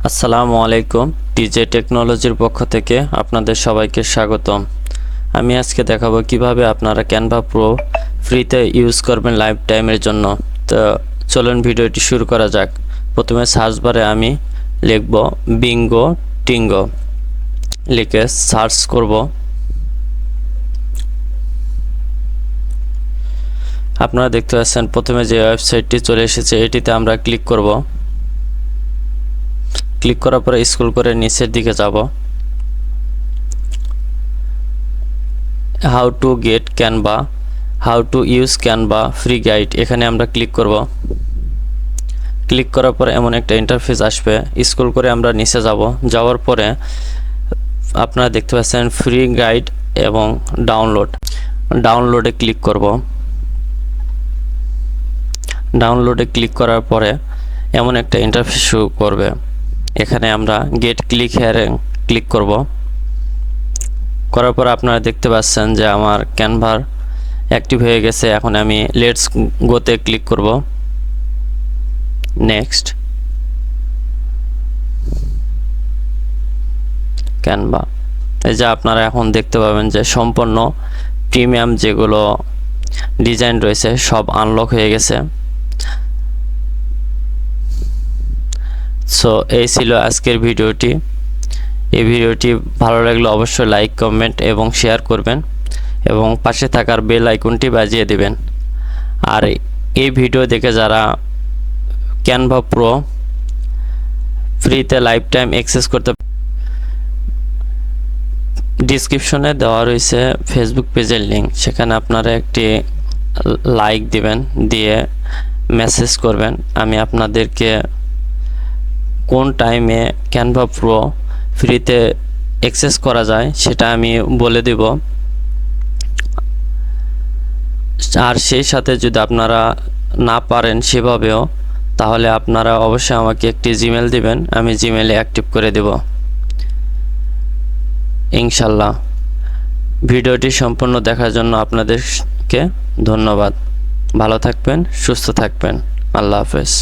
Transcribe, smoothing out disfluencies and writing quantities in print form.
আসসালামু আলাইকুম। টিজে টেকনোলজির পক্ষ থেকে আপনাদের সবাইকে স্বাগতম। আমি আজকে দেখাবো কিভাবে আপনারা ক্যানভা প্রো ফ্রিতে ইউজ করবেন লাইফ টাইমের জন্য। তো চলুন ভিডিওটি শুরু করা যাক। প্রথমে সার্চ বারে আমি লিখব বিঙ্গো টিঙ্গো, লিখে সার্চ করব। আপনারা দেখতে পাচ্ছেন প্রথমে যে ওয়েবসাইটটি চলে এসেছে, এটিতে আমরা ক্লিক করব। ক্লিক করার পরে স্ক্রল করে নিচের দিকে যাব। How to get Canva, how to use Canva free guide, এখানে আমরা ক্লিক করব। ক্লিক করার পরে এমন একটা ইন্টারফেস আসবে। স্ক্রল করে আমরা নিচে যাব। যাওয়ার পরে আপনারা দেখতে পাচ্ছেন ফ্রি গাইড এবং ডাউনলোডে ক্লিক করব। ডাউনলোডে ক্লিক করার পরে এমন একটা ইন্টারফেস শুরু করবে। এখানে আমরা গেট ক্লিক হেয়ারে ক্লিক করব। করার পর আপনারা দেখতে পাচ্ছেন যে আমার ক্যানভার অ্যাক্টিভ হয়ে গেছে। এখন আমি লেটস গোতে ক্লিক করব। নেক্সট, ক্যানভা, এই যে আপনারা এখন দেখতে পাবেন যে সম্পূর্ণ প্রিমিয়াম যেগুলো ডিজাইন রয়েছে সব আনলক হয়ে গেছে। সো এই ছিল আজকের ভিডিওটি। এই ভিডিওটি ভালো লাগলে অবশ্যই লাইক, কমেন্ট এবং শেয়ার করবেন এবং পাশে থাকার বেল আইকনটি বাজিয়ে দিবেন। আর এই ভিডিও দেখে যারা ক্যানভা প্রো ফ্রিতে লাইফ টাইম অ্যাক্সেস করতে, ডিসক্রিপশনে দেওয়া রয়েছে ফেসবুক পেজের লিঙ্ক, সেখানে আপনারা একটি লাইক দিবেন, দিয়ে মেসেজ করবেন। আমি আপনাদেরকে কোন টাইমে ক্যানভা প্রো ফ্রিতে অ্যাক্সেস করা যায় সেটা আমি বলে দেব। আর সেই সাথে যদি আপনারা না পারেন সেভাবেও, তাহলে আপনারা অবশ্যই আমাকে একটি জিমেল দিবেন, আমি জিমেলে অ্যাক্টিভ করে দেব ইনশাল্লাহ। ভিডিওটি সম্পূর্ণ দেখার জন্য আপনাদেরকে ধন্যবাদ। ভালো থাকবেন, সুস্থ থাকবেন। আল্লাহ হাফেজ।